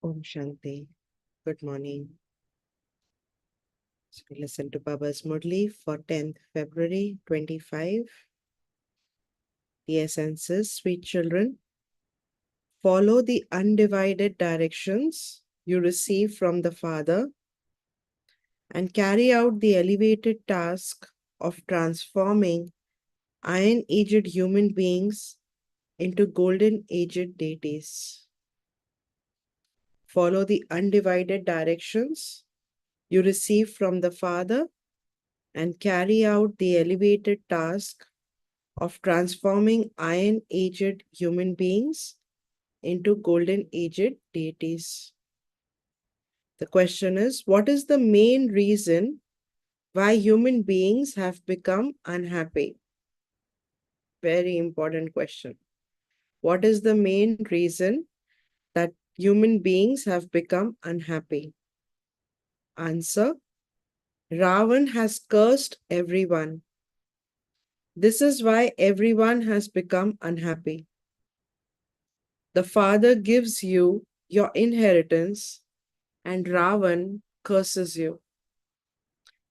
Om Shanti. Good morning. So we listen to Baba's Murli for 10th February 25. The essence is, sweet children, follow the undivided directions you receive from the Father and carry out the elevated task of transforming iron-aged human beings into golden-aged deities. Follow the undivided directions you receive from the Father and carry out the elevated task of transforming iron-aged human beings into golden-aged deities. The question is, what is the main reason why human beings have become unhappy? Very important question. What is the main reason that human beings have become unhappy? Answer: Ravan has cursed everyone. This is why everyone has become unhappy. The Father gives you your inheritance and Ravan curses you.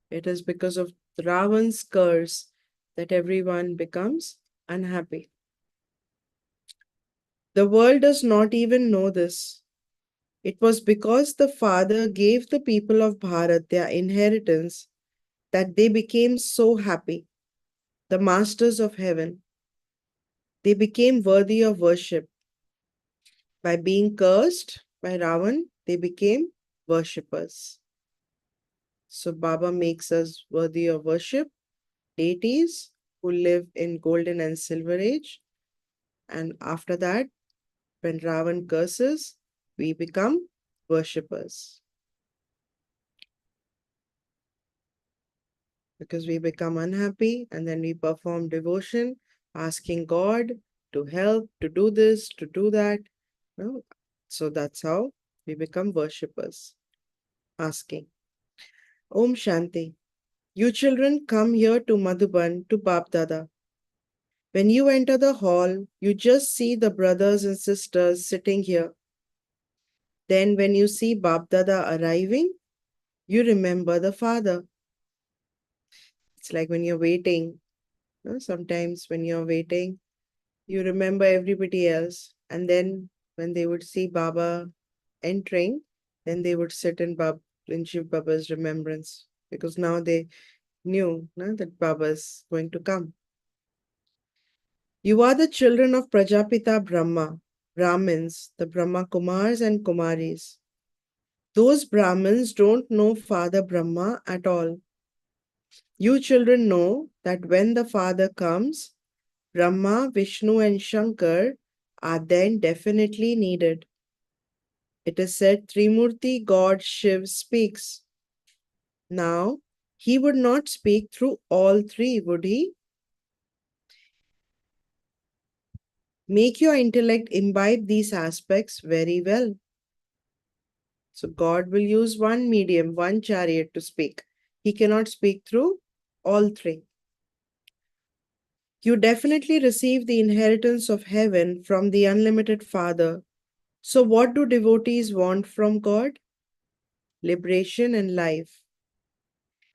It is because of Ravan's curse that everyone becomes unhappy. The world does not even know this. It was because the Father gave the people of Bharat their inheritance that they became so happy, the masters of heaven. They became worthy of worship. By being cursed by Ravan, they became worshippers. So Baba makes us worthy of worship, deities who live in golden and silver age. And after that, when Ravan curses, we become worshippers. Because we become unhappy and then we perform devotion, asking God to help, to do this, to do that. No? So that's how we become worshippers. Asking. Om Shanti. You children come here to Madhuban to Bap Dada. When you enter the hall, you just see the brothers and sisters sitting here. Then when you see Bap Dada arriving, you remember the father. It's like when you're waiting. No? Sometimes when you're waiting, you remember everybody else. And then when they would see Baba entering, then they would sit in Shiv Baba's remembrance. Because now they knew that Baba is going to come. You are the children of Prajapita Brahma, Brahmins, the Brahma Kumars and Kumaris. Those Brahmins don't know Father Brahma at all. You children know that when the Father comes, Brahma, Vishnu and Shankar are then definitely needed. It is said Trimurti God Shiv speaks. Now, he would not speak through all three, would he? Make your intellect imbibe these aspects very well. So God will use one medium, one chariot to speak. He cannot speak through all three. You definitely receive the inheritance of heaven from the unlimited Father. So what do devotees want from God? Liberation and life.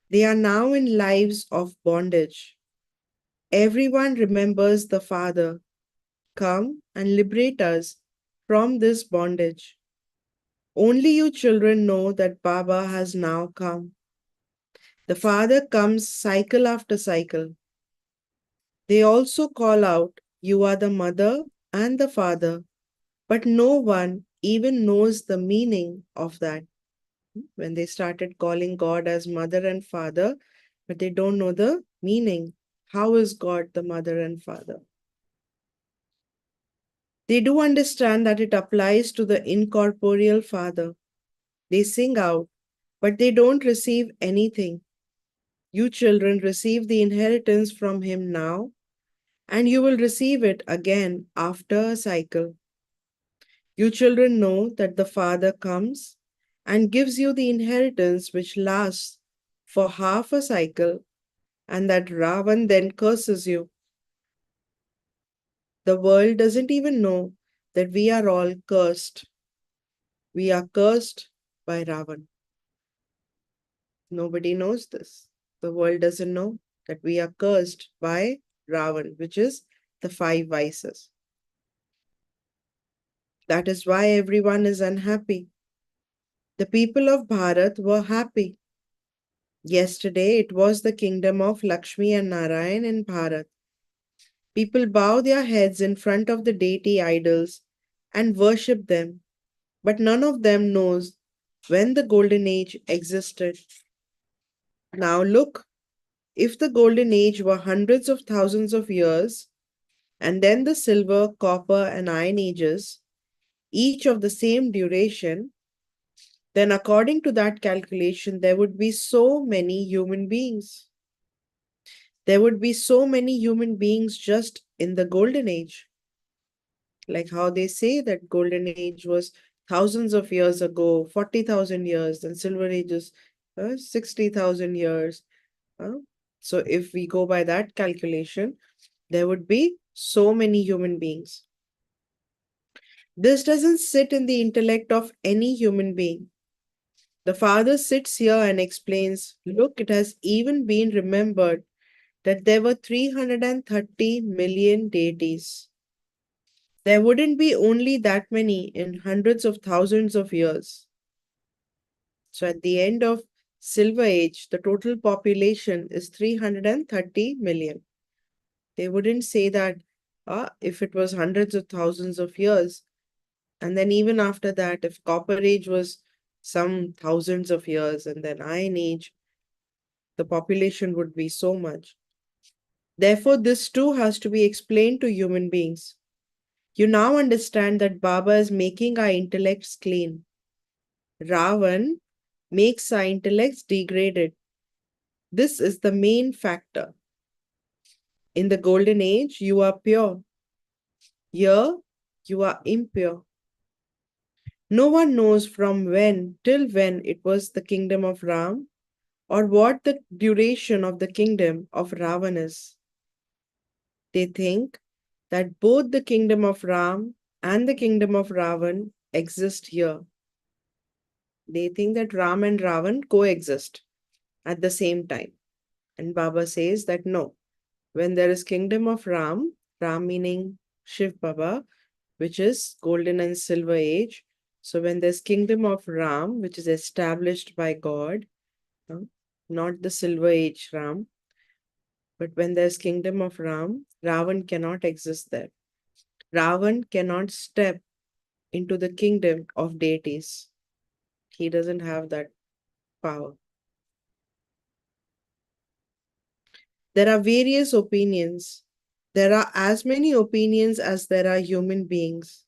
They are now in lives of bondage. Everyone remembers the Father. Come and liberate us from this bondage. Only you children know that Baba has now come. The Father comes cycle after cycle. They also call out, You are the mother and the father, but no one even knows the meaning of that. When they started calling God as mother and father, but they don't know the meaning. How is God the mother and father? They do understand that it applies to the incorporeal Father. They sing out, but they don't receive anything. You children receive the inheritance from Him now, and you will receive it again after a cycle. You children know that the Father comes and gives you the inheritance which lasts for half a cycle, and that Ravan then curses you. The world doesn't even know that we are all cursed. we are cursed by Ravan. Nobody knows this. The world doesn't know that we are cursed by Ravan, which is the five vices. That is why everyone is unhappy. The people of Bharat were happy. Yesterday, it was the kingdom of Lakshmi and Narayan in Bharat. People bow their heads in front of the deity idols and worship them, but none of them knows when the golden age existed. Now look, if the golden age were hundreds of thousands of years, and then the silver, copper, and iron ages, each of the same duration, then according to that calculation, there would be so many human beings. There would be so many human beings just in the golden age. Like how they say that golden age was thousands of years ago, 40,000 years, then silver age is 60,000 years. uh. So if we go by that calculation, there would be so many human beings. This doesn't sit in the intellect of any human being. The father sits here and explains, look, it has even been remembered that there were 330 million deities. There wouldn't be only that many in hundreds of thousands of years. So at the end of Silver Age, the total population is 330 million. They wouldn't say that if it was hundreds of thousands of years, and then even after that, if Copper Age was some thousands of years, and then Iron Age, the population would be so much. Therefore, this too has to be explained to human beings. You now understand that Baba is making our intellects clean. Ravan makes our intellects degraded. This is the main factor. In the golden age, you are pure. Here, you are impure. No one knows from when till when it was the kingdom of Ram or what the duration of the kingdom of Ravan is. They think that both the kingdom of Ram and the kingdom of Ravan exist here. They think that Ram and Ravan coexist at the same time. And Baba says that no, when there is kingdom of Ram, Ram meaning Shiv Baba, which is golden and silver age. So when there's kingdom of Ram, which is established by God, not the silver age Ram, but when there's kingdom of Ram, Ravan cannot exist there. Ravan cannot step into the kingdom of deities. He doesn't have that power. There are various opinions. There are as many opinions as there are human beings.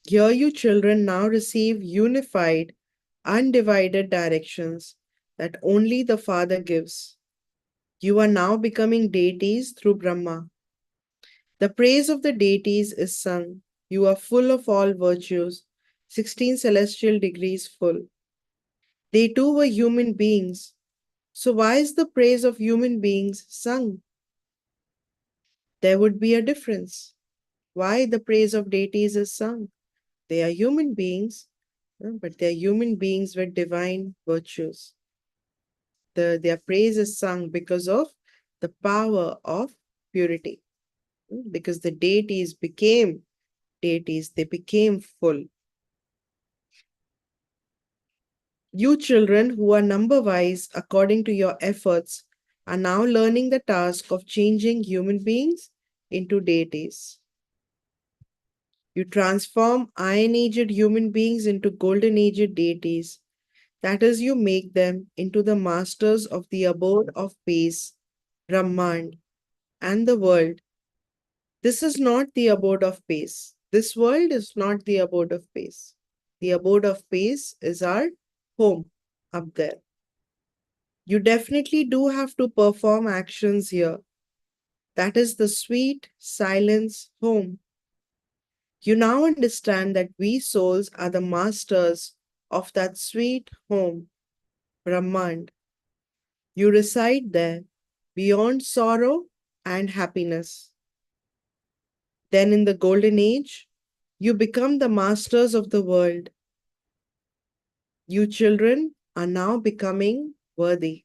Here, you children now receive unified, undivided directions that only the Father gives. You are now becoming deities through Brahma. The praise of the deities is sung. You are full of all virtues, 16 celestial degrees full. They too were human beings. So, why is the praise of human beings sung? There would be a difference. Why the praise of deities is sung? They are human beings, but they are human beings with divine virtues. Their praise is sung because of the power of purity. Because the deities became deities, they became full. You children who are number wise according to your efforts are now learning the task of changing human beings into deities. You transform iron aged human beings into golden aged deities. That is, you make them into the masters of the abode of peace, Brahmand, and the world. This is not the abode of peace. This world is not the abode of peace. The abode of peace is our home up there. You definitely do have to perform actions here. That is the sweet silence home. You now understand that we souls are the masters of that sweet home, Brahmand. You reside there beyond sorrow and happiness. Then in the golden age, you become the masters of the world. You children are now becoming worthy.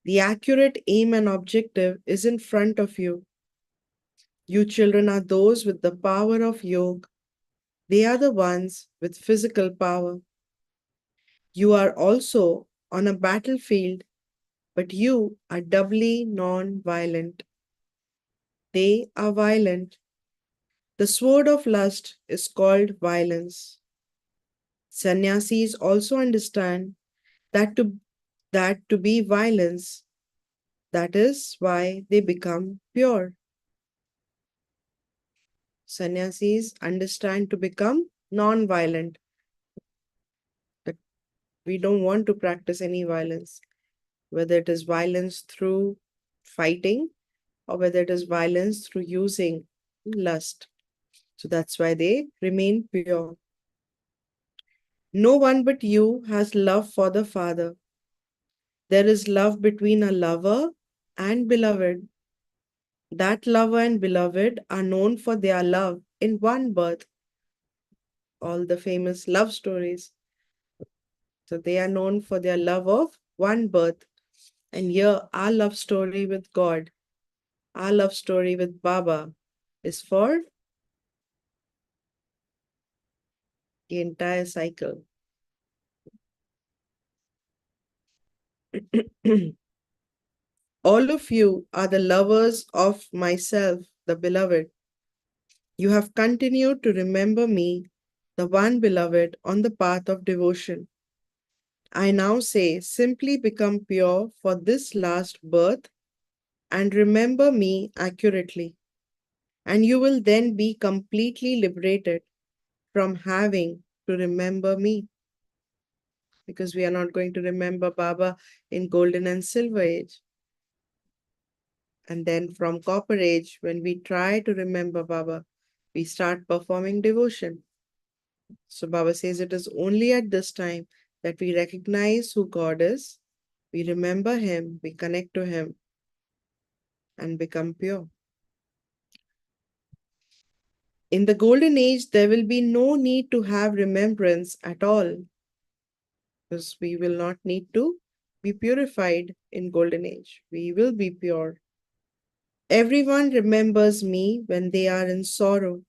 The accurate aim and objective is in front of you. You children are those with the power of yoga. They are the ones with physical power. You are also on a battlefield, but you are doubly non violent. They are violent. The sword of lust is called violence. Sannyasis also understand that to be violence, that is why they become pure. Sannyasis understand to become non-violent, that we don't want to practice any violence, whether it is violence through fighting or whether it is violence through using lust. So that's why they remain pure. No one but you has love for the Father. There is love between a lover and beloved. That lover and beloved are known for their love in one birth. All the famous love stories. So they are known for their love of one birth. And here, our love story with God, our love story with Baba is for the entire cycle. All of you are the lovers of myself, the beloved. You have continued to remember me, the one beloved, on the path of devotion. I now say, simply become pure for this last birth and remember me accurately. And you will then be completely liberated from having to remember me. Because we are not going to remember Baba in golden and silver age. And then from copper age, when we try to remember Baba, we start performing devotion. So Baba says it is only at this time that we recognize who God is, we remember Him, we connect to Him, and become pure. In the golden age, there will be no need to have remembrance at all, because we will not need to be purified in golden age. We will be pure. Everyone remembers me when they are in sorrow.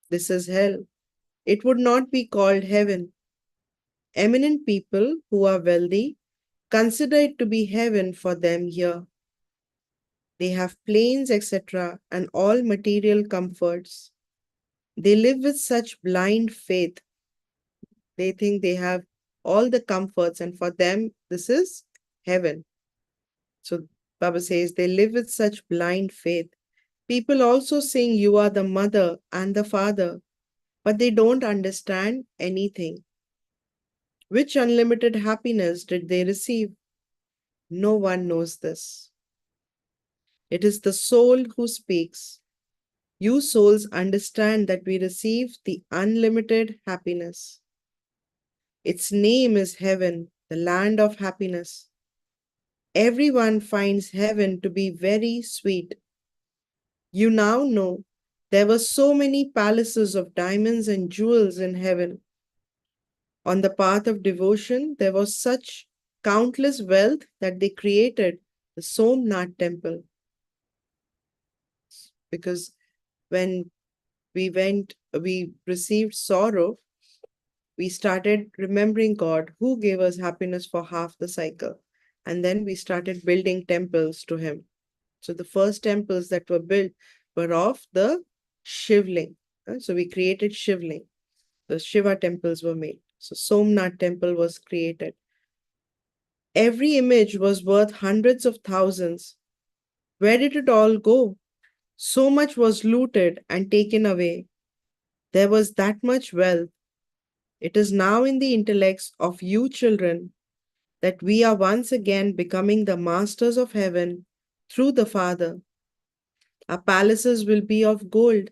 This is hell. It would not be called heaven. Eminent people who are wealthy consider it to be heaven for them here. They have planes, etc., and all material comforts. They live with such blind faith. They think they have all the comforts, and for them, this is heaven. So, Baba says they live with such blind faith. People also sing, "You are the mother and the father," but they don't understand anything. Which unlimited happiness did they receive? No one knows this. It is the soul who speaks. You souls understand that we receive the unlimited happiness. Its name is heaven, the land of happiness. Everyone finds heaven to be very sweet. You now know there were so many palaces of diamonds and jewels in heaven. On the path of devotion, there was such countless wealth that they created the Somnath temple. Because when we received sorrow, we started remembering God who gave us happiness for half the cycle. And then we started building temples to Him. So the first temples that were built were of the Shivling. So we created Shivling. The Shiva temples were made. So Somnath temple was created. Every image was worth hundreds of thousands. Where did it all go? So much was looted and taken away. There was that much wealth. It is now in the intellects of you children that we are once again becoming the masters of heaven through the Father. Our palaces will be of gold.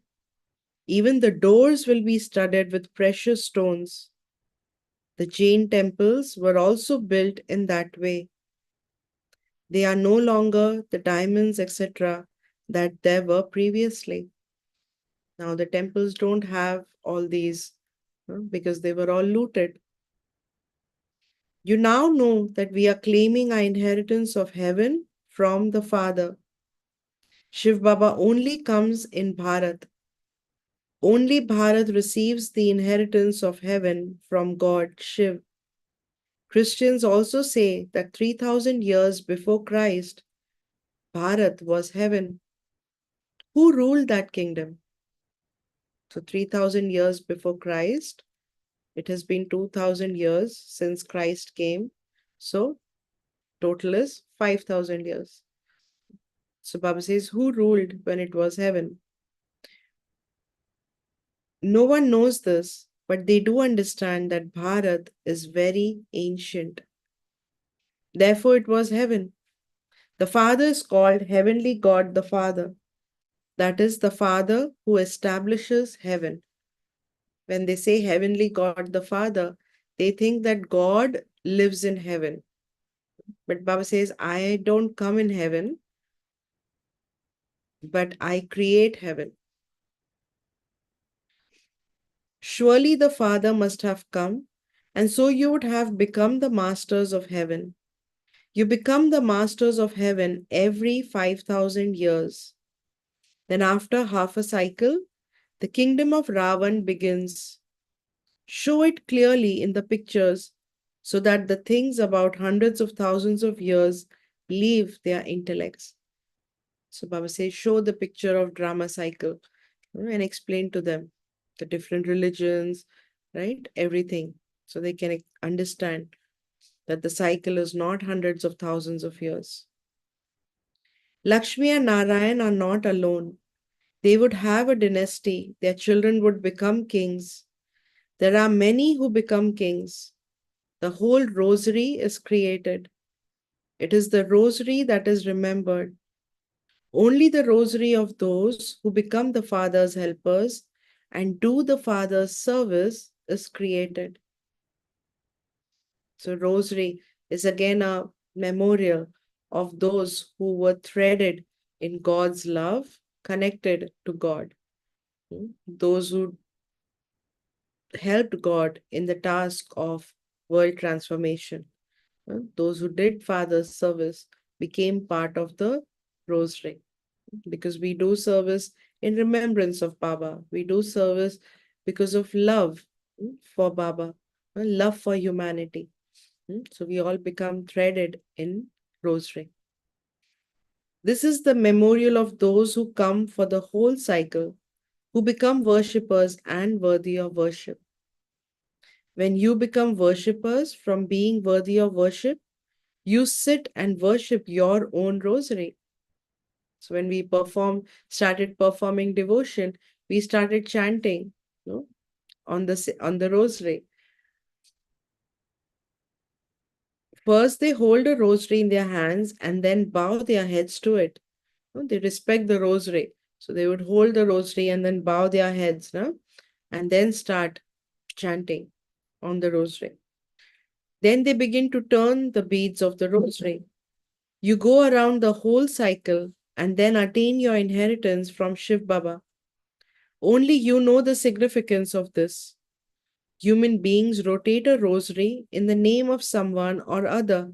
Even the doors will be studded with precious stones. The Jain temples were also built in that way. They are no longer the diamonds, etc., that there were previously. Now, the temples don't have all these because they were all looted. You now know that we are claiming our inheritance of heaven from the Father. Shiv Baba only comes in Bharat. Only Bharat receives the inheritance of heaven from God, Shiv. Christians also say that 3000 years before Christ, Bharat was heaven. Who ruled that kingdom? So 3000 years before Christ, it has been 2000 years since Christ came. So total is 5000 years. So Baba says, who ruled when it was heaven? No one knows this, but they do understand that Bharat is very ancient. Therefore, it was heaven. The Father is called Heavenly God the Father. That is the Father who establishes heaven. When they say Heavenly God the Father, they think that God lives in heaven. But Baba says, I don't come in heaven, but I create heaven. Surely the Father must have come, and so you would have become the masters of heaven. You become the masters of heaven every 5000 years. Then, after half a cycle, the kingdom of Ravan begins. Show it clearly in the pictures so that the things about hundreds of thousands of years leave their intellects. So, Baba says, show the picture of drama cycle, and explain to them the different religions, right? Everything. So they can understand that the cycle is not hundreds of thousands of years. Lakshmi and Narayan are not alone. They would have a dynasty, their children would become kings. There are many who become kings. The whole rosary is created. It is the rosary that is remembered. Only the rosary of those who become the Father's helpers and do the Father's service is created. So, rosary is again a memorial of those who were threaded in God's love, connected to God. Those who helped God in the task of world transformation. Those who did Father's service became part of the rosary because we do service in remembrance of Baba. We do service because of love for Baba, love for humanity. So we all become threaded in rosary. This is the memorial of those who come for the whole cycle, who become worshippers and worthy of worship. When you become worshippers from being worthy of worship, you sit and worship your own rosary. So when we started performing devotion, we started chanting, on the rosary. First, they hold a rosary in their hands and then bow their heads to it. They respect the rosary. So they would hold the rosary and then bow their heads, no? And then start chanting on the rosary. Then they begin to turn the beads of the rosary. You go around the whole cycle and then attain your inheritance from Shiv Baba. Only you know the significance of this. Human beings rotate a rosary in the name of someone or other.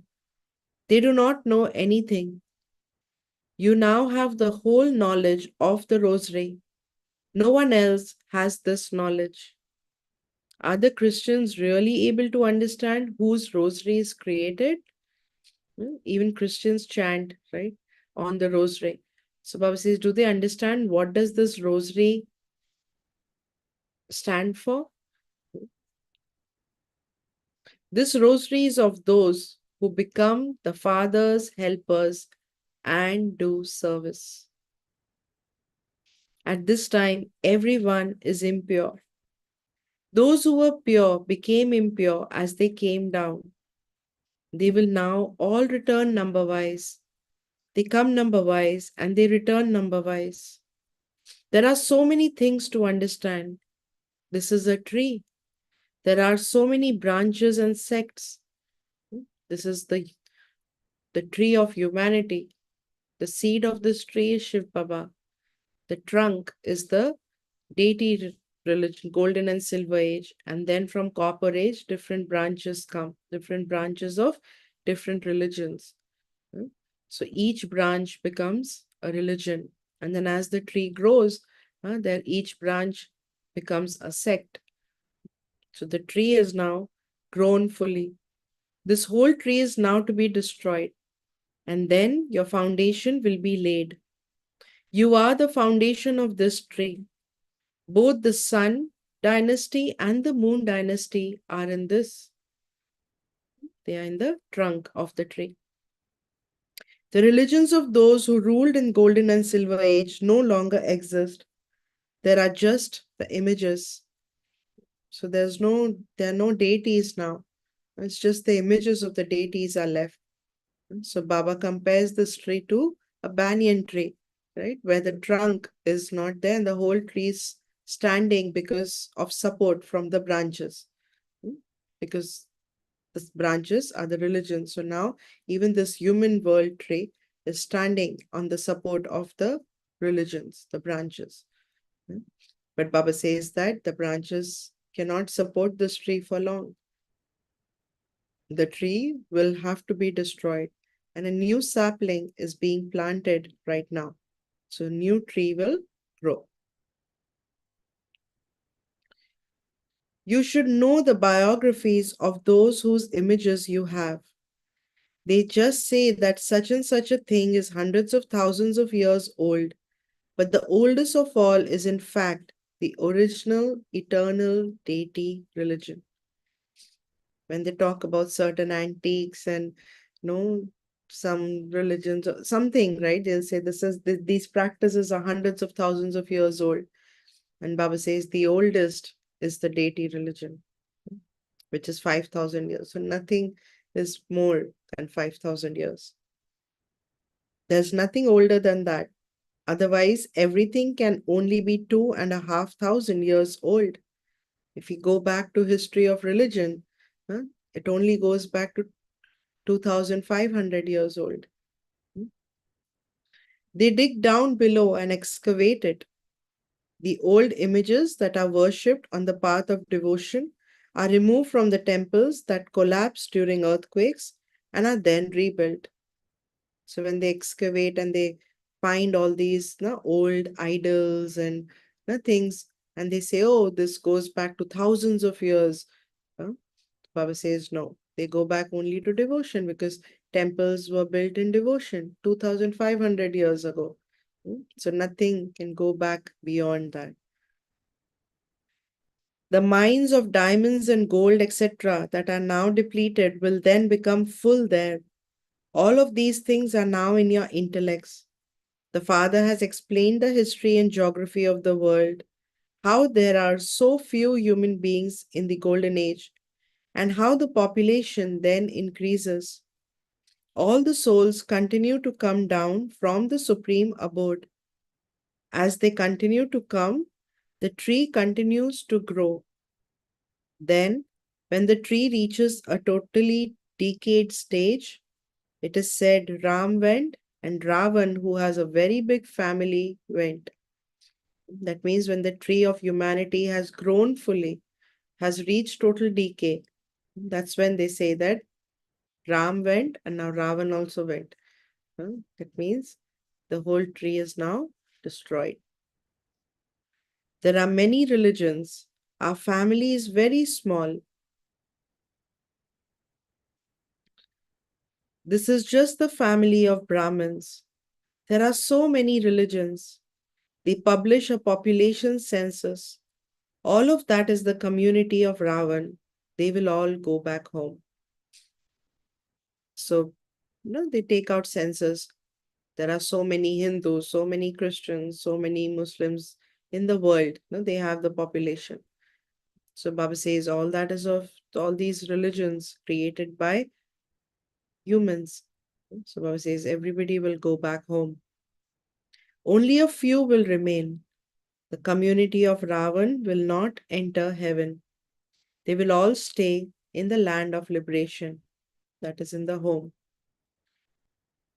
They do not know anything. You now have the whole knowledge of the rosary. No one else has this knowledge. Are the Christians really able to understand whose rosary is created? Even Christians chant, right, on the rosary. So Baba says, do they understand what does this rosary stand for? This rosary is of those who become the Father's helpers and do service. At this time, everyone is impure. Those who were pure became impure as they came down. They will now all return number wise. They come number wise and they return number wise. There are so many things to understand. This is a tree. There are so many branches and sects. This is the tree of humanity. The seed of this tree is Shiv Baba. The trunk is the deity religion, golden and silver age, and then from copper age, different branches come, different branches of different religions. Hmm? So each branch becomes a religion. And then as the tree grows, there each branch becomes a sect. So the tree is now grown fully. This whole tree is now to be destroyed. And then your foundation will be laid. You are the foundation of this tree. Both the sun dynasty and the moon dynasty are in this. They are in the trunk of the tree. The religions of those who ruled in golden and silver age no longer exist. There are just the images. So there are no deities now. It's just the images of the deities are left. So Baba compares this tree to a banyan tree, right? Where the trunk is not there and the whole tree is standing because of support from the branches. Because the branches are the religion. So now even this human world tree is standing on the support of the religions, the branches. But Baba says that the branches cannot support this tree for long. The tree will have to be destroyed, and a new sapling is being planted right now. So a new tree will grow. You should know the biographies of those whose images you have. They just say that such and such a thing is hundreds of thousands of years old, but the oldest of all is in fact the original eternal deity religion. When they talk about certain antiques and some religions or something, right? They'll say these practices are hundreds of thousands of years old. And Baba says the oldest is the deity religion, which is 5,000 years. So nothing is more than 5,000 years. There's nothing older than that. Otherwise, everything can only be 2,500 years old. If you go back to history of religion, it only goes back to 2,500 years old. They dig down below and excavate it. The old images that are worshipped on the path of devotion are removed from the temples that collapse during earthquakes and are then rebuilt. So when they excavate and they find all these old idols and things, and they say, oh, this goes back to thousands of years. Baba says no. They go back only to devotion because temples were built in devotion 2,500 years ago. So nothing can go back beyond that. The mines of diamonds and gold, etc., that are now depleted will then become full there. All of these things are now in your intellects. The Father has explained the history and geography of the world, how there are so few human beings in the Golden Age, and how the population then increases. All the souls continue to come down from the Supreme Abode. As they continue to come, the tree continues to grow. Then, when the tree reaches a totally decayed stage, it is said Ram went and Ravan, who has a very big family, went. That means when the tree of humanity has grown fully, has reached total decay, that's when they say that Ram went and now Ravan also went. That means the whole tree is now destroyed. There are many religions. Our family is very small. This is just the family of Brahmins. There are so many religions. They publish a population census. All of that is the community of Ravan. They will all go back home. So, they take out census. There are so many Hindus, so many Christians, so many Muslims in the world. They have the population. So Baba says all that is of all these religions created by humans. So Baba says everybody will go back home. Only a few will remain. The community of Ravan will not enter heaven. They will all stay in the land of liberation, that is in the home.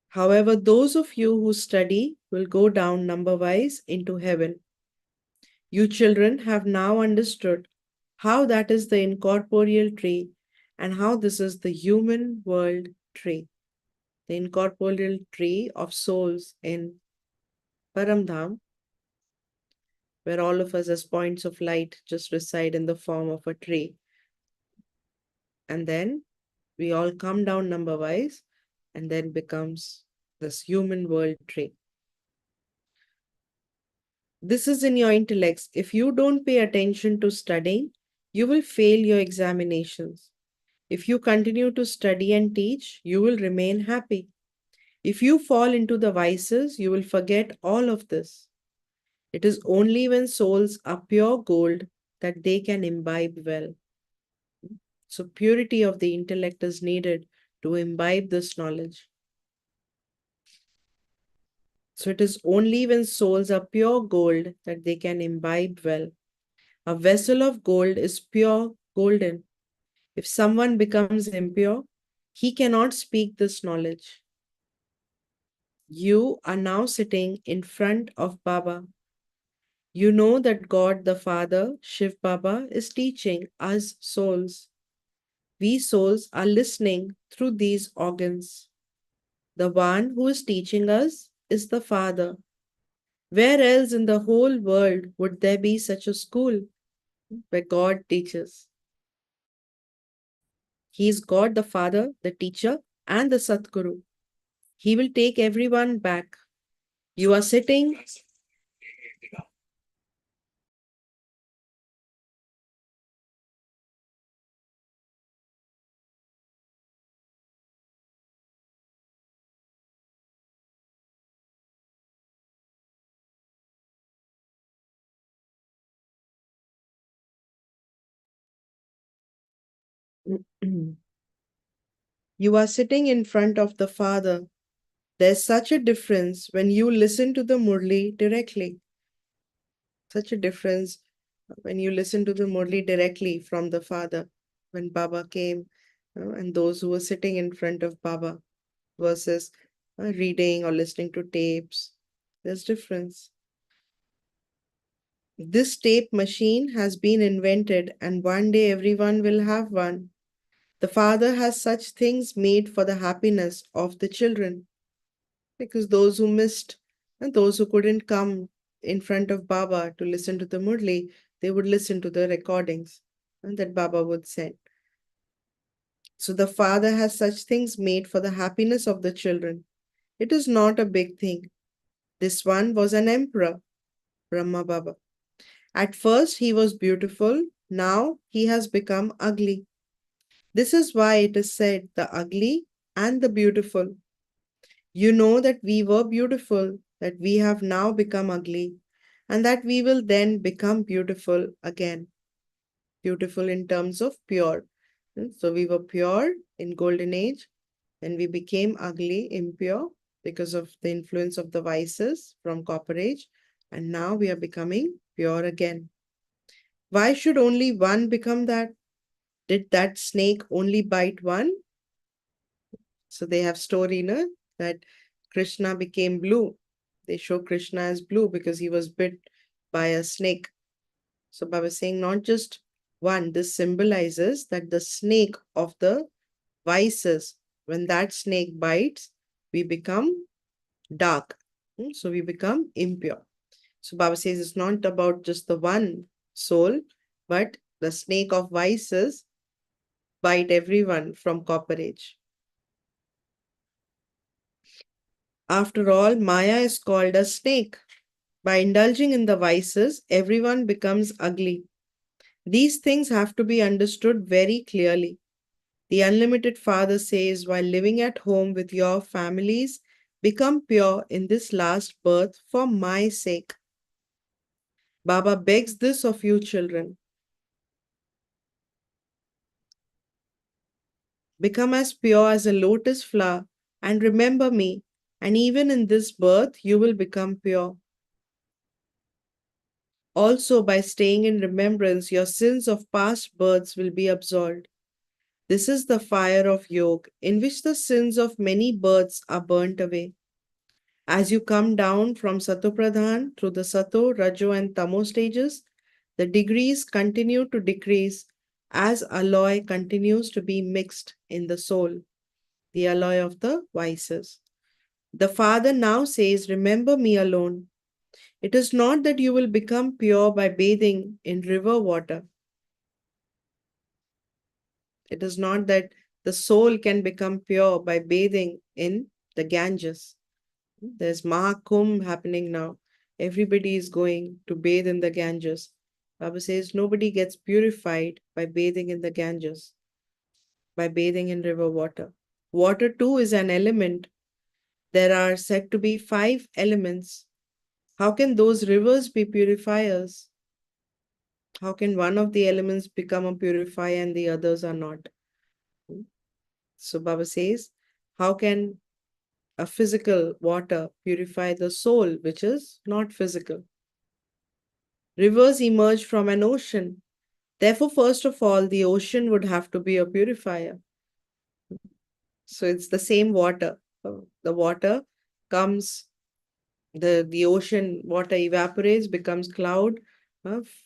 However, those of you who study will go down number-wise into heaven. You children have now understood how that is the incorporeal tree and how this is the human world tree, the incorporeal tree of souls in Paramdham, where all of us as points of light just reside in the form of a tree. And then we all come down number wise and then becomes this human world tree. This is in your intellects. If you don't pay attention to studying, you will fail your examinations. If you continue to study and teach, you will remain happy. If you fall into the vices, you will forget all of this. It is only when souls are pure gold that they can imbibe well. So, purity of the intellect is needed to imbibe this knowledge. So, it is only when souls are pure gold that they can imbibe well. A vessel of gold is pure golden. If someone becomes impure, he cannot speak this knowledge. You are now sitting in front of Baba. You know that God the Father, Shiv Baba, is teaching us souls. We souls are listening through these organs. The one who is teaching us is the Father. Where else in the whole world would there be such a school where God teaches? He is God the Father, the teacher, and the Satguru. He will take everyone back. You are sitting. You are sitting in front of the Father. There's such a difference when you listen to the Murli directly. Such a difference when you listen to the Murli directly from the Father. When Baba came, and those who were sitting in front of Baba versus reading or listening to tapes. There's difference. This tape machine has been invented, and one day everyone will have one. The Father has such things made for the happiness of the children, because those who missed and those who couldn't come in front of Baba to listen to the Murli, they would listen to the recordings and that Baba would send. So the Father has such things made for the happiness of the children. It is not a big thing. This one was an emperor, Brahma Baba. At first he was beautiful, now he has become ugly. This is why it is said the ugly and the beautiful. You know that we were beautiful, that we have now become ugly, and that we will then become beautiful again. Beautiful in terms of pure. So we were pure in golden age, and we became ugly, impure because of the influence of the vices from copper age, and now we are becoming pure again. Why should only one become that? Did that snake only bite one? So they have story, no? That Krishna became blue. They show Krishna as blue because he was bit by a snake. So Baba is saying not just one, this symbolizes that the snake of the vices, when that snake bites, we become dark. So we become impure. So Baba says it's not about just the one soul, but the snake of vices bite everyone from copper age. After all, Maya is called a snake. By indulging in the vices, everyone becomes ugly. These things have to be understood very clearly. The Unlimited Father says, while living at home with your families, become pure in this last birth for my sake. Baba begs this of you, children. Become as pure as a lotus flower and remember me, and even in this birth, you will become pure. Also, by staying in remembrance, your sins of past births will be absolved. This is the fire of yoga, in which the sins of many births are burnt away. As you come down from Satopradhan through the Sato, Rajo, and Tamo stages, the degrees continue to decrease as alloy continues to be mixed in the soul, the alloy of the vices. The Father now says, "Remember me alone." It is not that you will become pure by bathing in river water. It is not that the soul can become pure by bathing in the Ganges. There's Mahakumbh happening now. Everybody is going to bathe in the Ganges. Baba says nobody gets purified by bathing in the Ganges, by bathing in river water. Water too is an element. There are said to be 5 elements. How can those rivers be purifiers? How can one of the elements become a purifier and the others are not? So Baba says, how can a physical water purify the soul, which is not physical? Rivers emerge from an ocean. Therefore, first of all, the ocean would have to be a purifier. So it's the same water. The water comes, the ocean water evaporates, becomes cloud,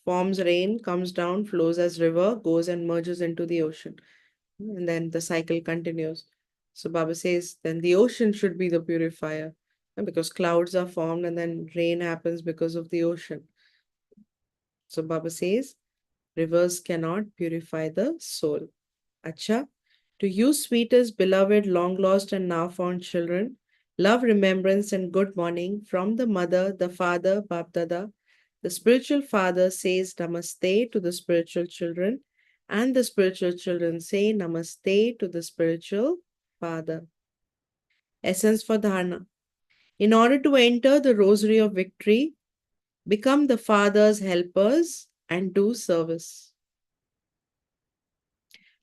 forms rain, comes down, flows as river, goes and merges into the ocean. And then the cycle continues. So Baba says, then the ocean should be the purifier, because clouds are formed and then rain happens because of the ocean. So Baba says, rivers cannot purify the soul. Acha, to you, sweetest, beloved, long lost, and now found children, love, remembrance, and good morning from the mother, the father, Bapdada. The spiritual father says namaste to the spiritual children, and the spiritual children say namaste to the spiritual father. Essence for dharana. In order to enter the rosary of victory, become the father's helpers and do service.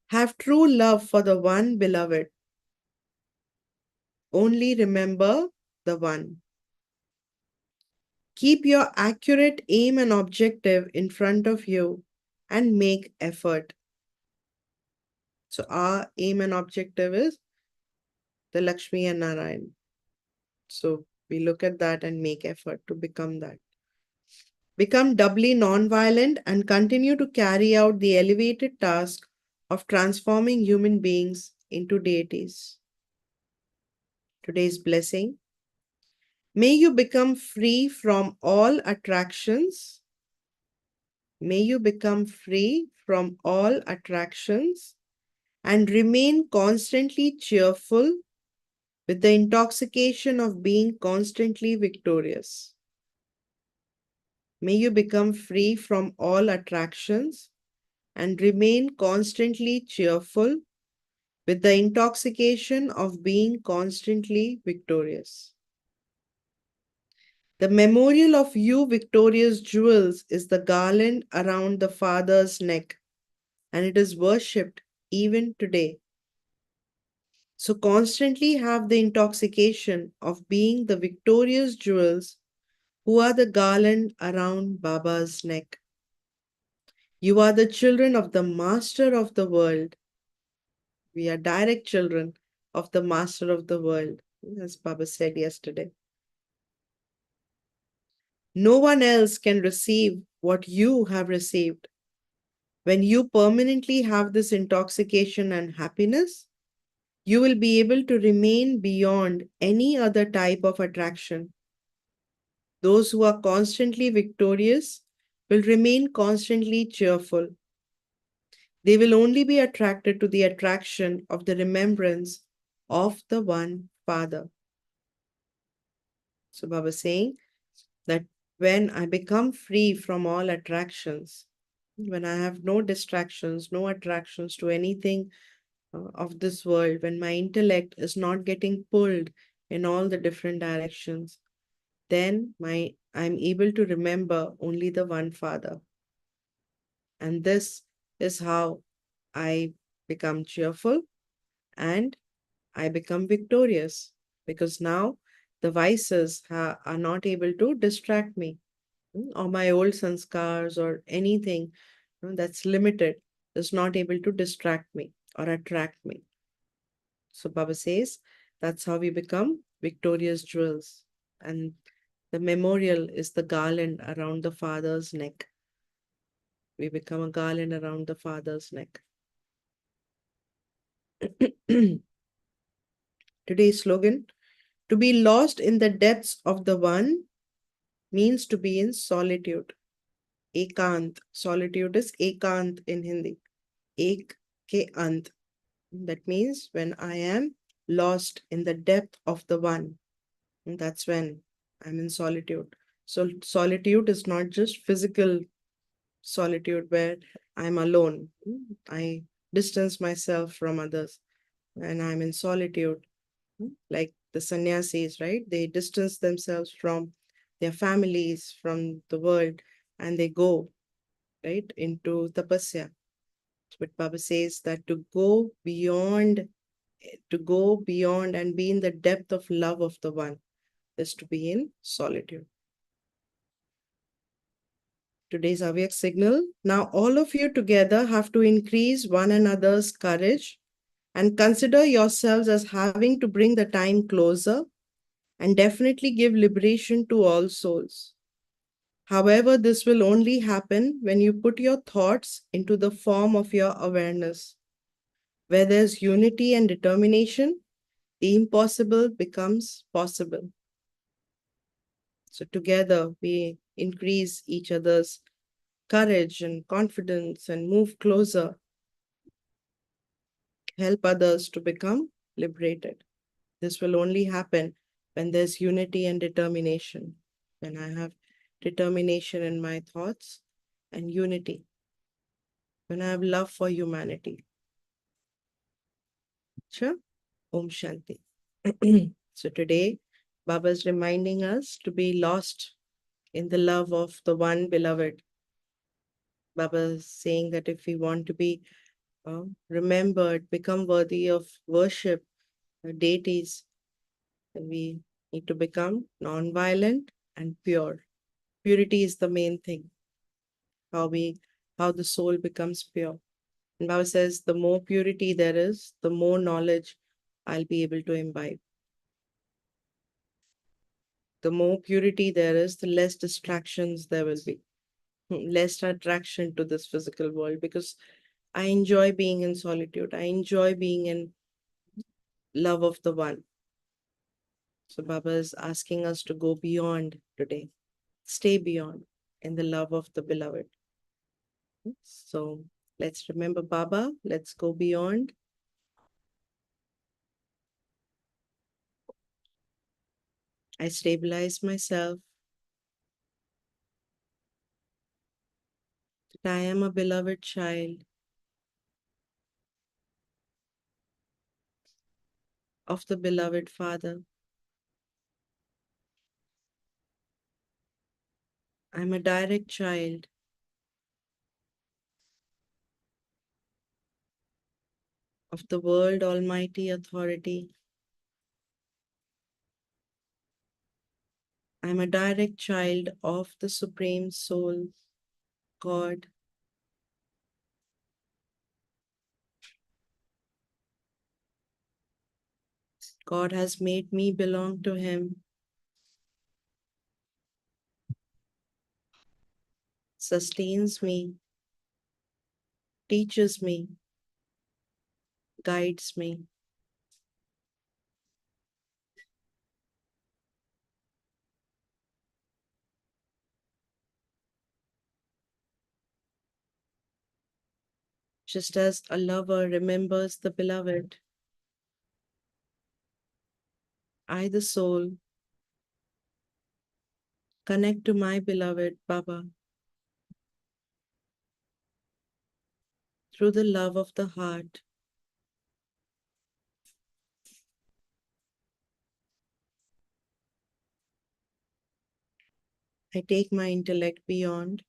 Have true love for the one beloved. Only remember the one. Keep your accurate aim and objective in front of you and make effort. So, our aim and objective is the Lakshmi and Narayan. So, we look at that and make effort to become that. Become doubly non-violent and continue to carry out the elevated task of transforming human beings into deities. Today's blessing. May you become free from all attractions. May you become free from all attractions and remain constantly cheerful with the intoxication of being constantly victorious. May you become free from all attractions and remain constantly cheerful with the intoxication of being constantly victorious. The memorial of you victorious jewels is the garland around the Father's neck, and it is worshipped even today. So constantly have the intoxication of being the victorious jewels who are the garland around Baba's neck. You are the children of the Master of the world. We are direct children of the Master of the world, as Baba said yesterday. No one else can receive what you have received. When you permanently have this intoxication and happiness, you will be able to remain beyond any other type of attraction. Those who are constantly victorious will remain constantly cheerful. They will only be attracted to the attraction of the remembrance of the one Father. So Baba is saying that when I become free from all attractions, when I have no distractions, no attractions to anything of this world, when my intellect is not getting pulled in all the different directions, then I'm able to remember only the one Father. And this is how I become cheerful and I become victorious, because now the vices are not able to distract me, or my old sanskars or anything that's limited is not able to distract me or attract me. So Baba says that's how we become victorious jewels. And the memorial is the garland around the father's neck. We become a garland around the father's neck. Today's slogan: to be lost in the depths of the one means to be in solitude. Ekant. Solitude is ekant in Hindi. Ek ke ant. That means when I am lost in the depth of the one, that's when I'm in solitude. So, solitude is not just physical solitude where I'm alone. I distance myself from others and I'm in solitude, like the sannyasis, right? They distance themselves from their families, from the world, and they go, right, into tapasya. But Baba says that to go beyond and be in the depth of love of the one is to be in solitude. Today's Avyak signal. Now, all of you together have to increase one another's courage and consider yourselves as having to bring the time closer and definitely give liberation to all souls. However, this will only happen when you put your thoughts into the form of your awareness. Where there's unity and determination, the impossible becomes possible. So, together, we increase each other's courage and confidence and move closer, help others to become liberated. This will only happen when there's unity and determination, when I have determination in my thoughts and unity, when I have love for humanity. Sure. Om Shanti. So today, Baba is reminding us to be lost in the love of the one beloved. Baba is saying that if we want to be remembered, become worthy of worship, deities, then we need to become non-violent and pure. Purity is the main thing. How the soul becomes pure. And Baba says, the more purity there is, the more knowledge I'll be able to imbibe. The more purity there is, the less distractions there will be, less attraction to this physical world, because I enjoy being in solitude. I enjoy being in love of the one. So Baba is asking us to go beyond today, stay beyond in the love of the beloved. So let's remember Baba, let's go beyond. I stabilize myself, that I am a beloved child of the beloved Father. I'm a direct child of the world Almighty Authority. I'm a direct child of the Supreme Soul, God. God has made me belong to Him, sustains me, teaches me, guides me. Just as a lover remembers the beloved, I, the soul, connect to my beloved Baba through the love of the heart. I take my intellect beyond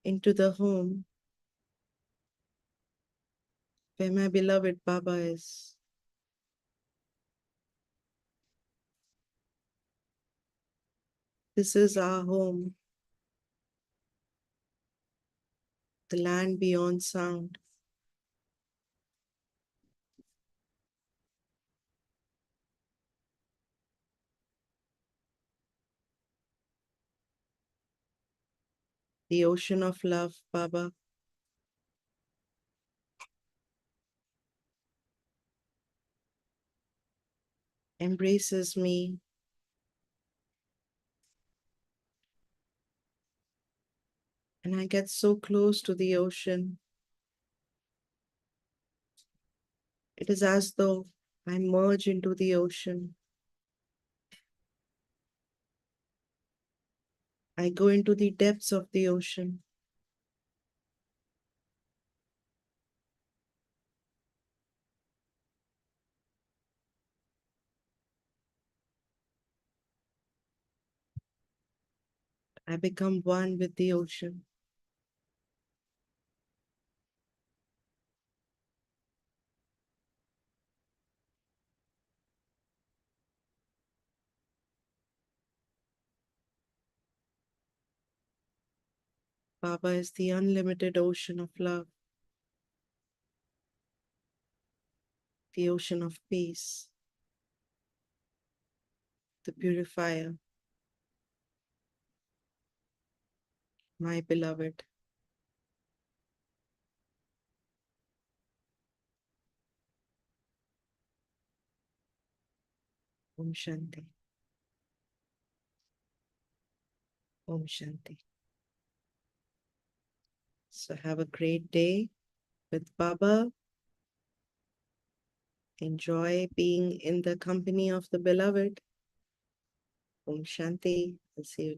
into the home where my beloved Baba is. This is our home, the land beyond sound. The ocean of love, Baba, embraces me, and I get so close to the ocean. It is as though I merge into the ocean. I go into the depths of the ocean. I become one with the ocean. Baba is the unlimited ocean of love, the ocean of peace, the purifier, my beloved. Om Shanti. Om Shanti. So have a great day with Baba. Enjoy being in the company of the beloved. Om Shanti. I'll see you.